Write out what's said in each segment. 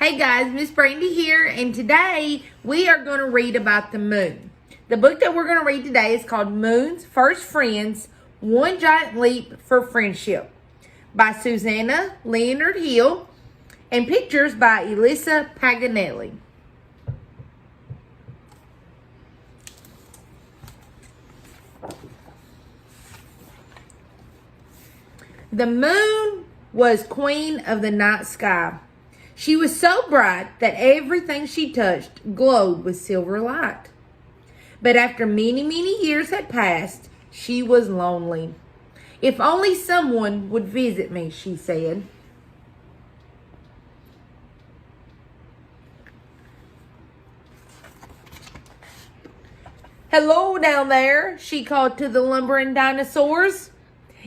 Hey guys, Miss Brandi here, and today we are going to read about the moon. The book that we're going to read today is called Moon's First Friends, One Giant Leap for Friendship by Susanna Leonard Hill and pictures by Elisa Paganelli. The moon was queen of the night sky. She was so bright that everything she touched glowed with silver light. But after many years had passed, she was lonely. If only someone would visit me, she said. Hello down there, she called to the lumbering dinosaurs.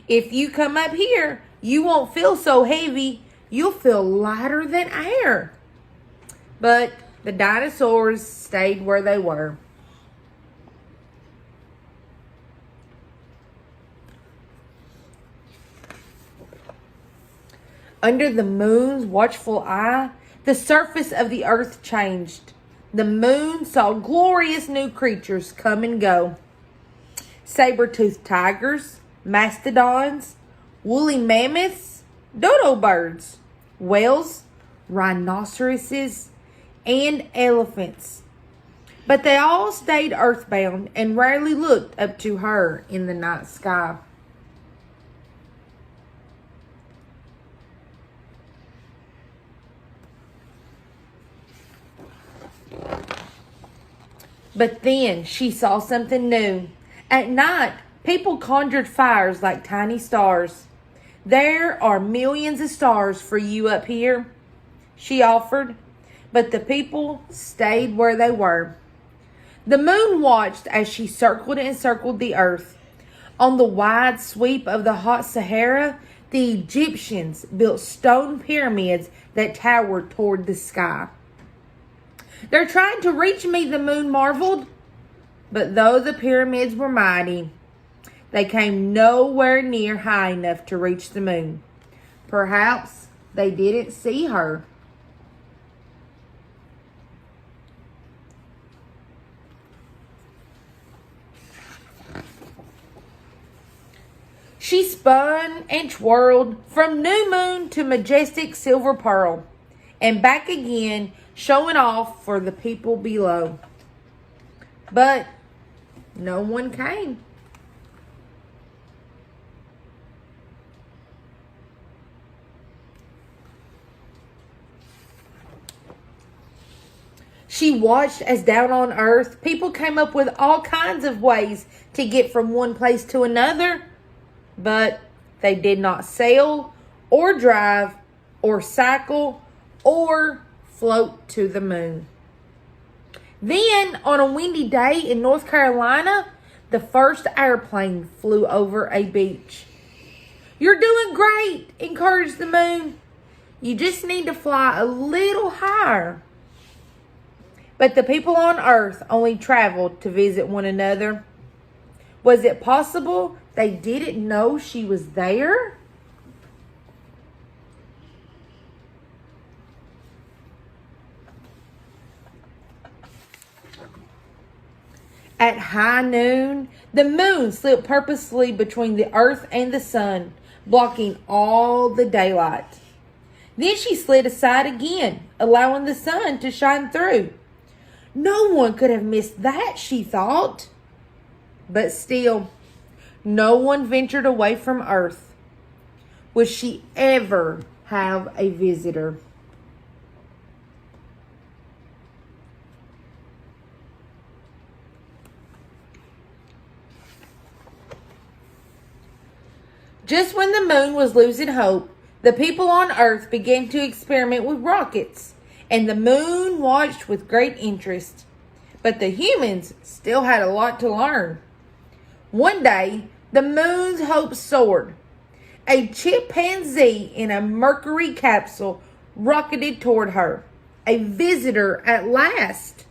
If you come up here, you won't feel so heavy. You'll feel lighter than air. But the dinosaurs stayed where they were. Under the moon's watchful eye, the surface of the earth changed. The moon saw glorious new creatures come and go. Saber-toothed tigers, mastodons, woolly mammoths, dodo birds, whales, rhinoceroses, and elephants. But they all stayed earthbound and rarely looked up to her in the night sky. But then she saw something new. At night, people conjured fires like tiny stars. There are millions of stars for you up here, she offered, but the people stayed where they were. The moon watched as she circled and circled the earth. On the wide sweep of the hot Sahara, the Egyptians built stone pyramids that towered toward the sky. They're trying to reach me, the moon marveled. But though the pyramids were mighty, they came nowhere near high enough to reach the moon. Perhaps they didn't see her. She spun and twirled from new moon to majestic silver pearl and back again, showing off for the people below. But no one came. She watched as down on earth, people came up with all kinds of ways to get from one place to another. But they did not sail or drive or cycle or float to the moon. Then, on a windy day in North Carolina, the first airplane flew over a beach. You're doing great, encouraged the moon. You just need to fly a little higher. But the people on Earth only traveled to visit one another. Was it possible they didn't know she was there? At high noon, the moon slipped purposely between the earth and the sun, blocking all the daylight. Then she slid aside again, allowing the sun to shine through. No one could have missed that, she thought. But still, no one ventured away from Earth. Would she ever have a visitor? Just when the moon was losing hope, the people on Earth began to experiment with rockets, and the moon watched with great interest. But the humans still had a lot to learn. One day, the moon's hope soared. A chimpanzee in a mercury capsule rocketed toward her. A visitor at last.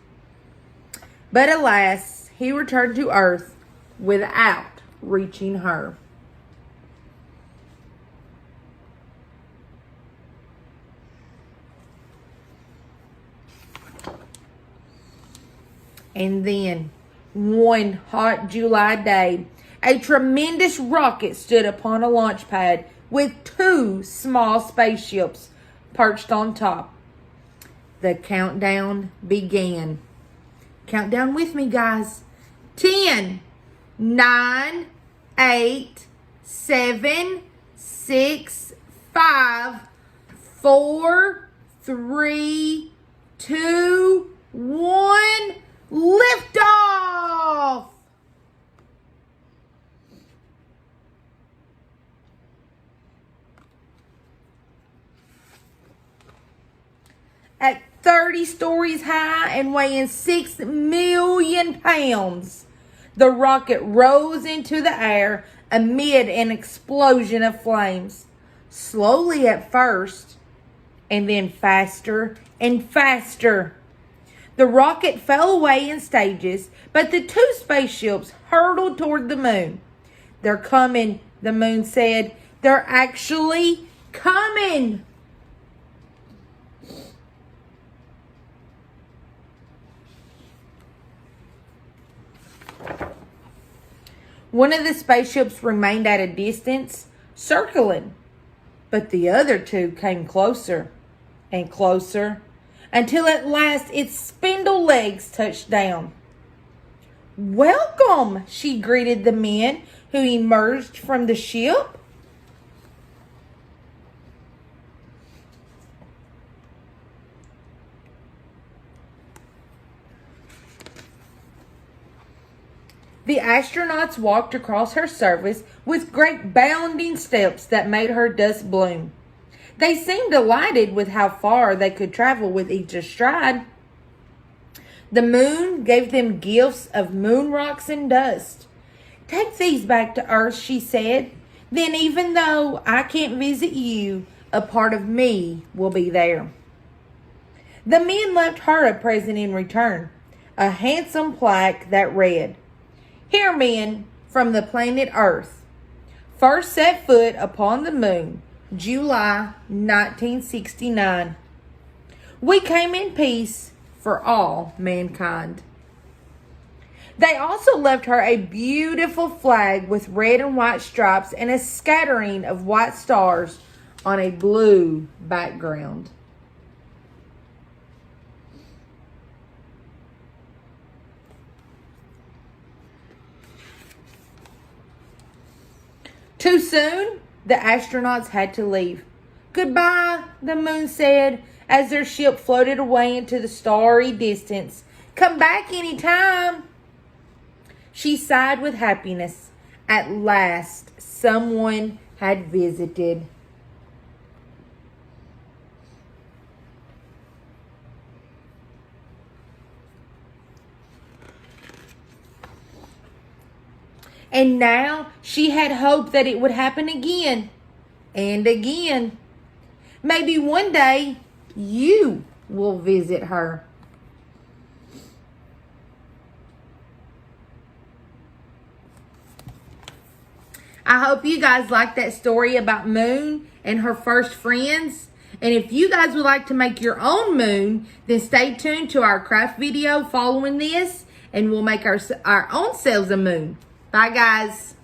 But alas, he returned to Earth without reaching her. And then, one hot July day, a tremendous rocket stood upon a launch pad with 2 small spaceships perched on top. The countdown began. Countdown with me, guys. 10, 9, 8, 7, 6, 5, 4, 3, 2, 1. Lift off! At 30 stories high and weighing 6 million pounds, the rocket rose into the air amid an explosion of flames. Slowly at first, and then faster and faster. The rocket fell away in stages, but the 2 spaceships hurtled toward the moon. They're coming, the moon said. They're actually coming. One of the spaceships remained at a distance, circling, but the other 2 came closer and closer until at last its spindle legs touched down. "Welcome," she greeted the men who emerged from the ship. The astronauts walked across her surface with great bounding steps that made her dust bloom. They seemed delighted with how far they could travel with each astride. The moon gave them gifts of moon rocks and dust. "Take these back to Earth," she said. "Then even though I can't visit you, a part of me will be there." The men left her a present in return, a handsome plaque that read, "Here, men from the planet Earth, first set foot upon the moon, July 1969. We came in peace for all mankind." They also left her a beautiful flag with red and white stripes and a scattering of white stars on a blue background. Too soon, the astronauts had to leave. "Goodbye," the moon said as their ship floated away into the starry distance. "Come back anytime." She sighed with happiness. At last, someone had visited. And now she had hoped that it would happen again and again. Maybe one day you will visit her. I hope you guys liked that story about Moon and her first friends. And if you guys would like to make your own moon, then stay tuned to our craft video following this, and we'll make our own selves a moon. Bye, guys.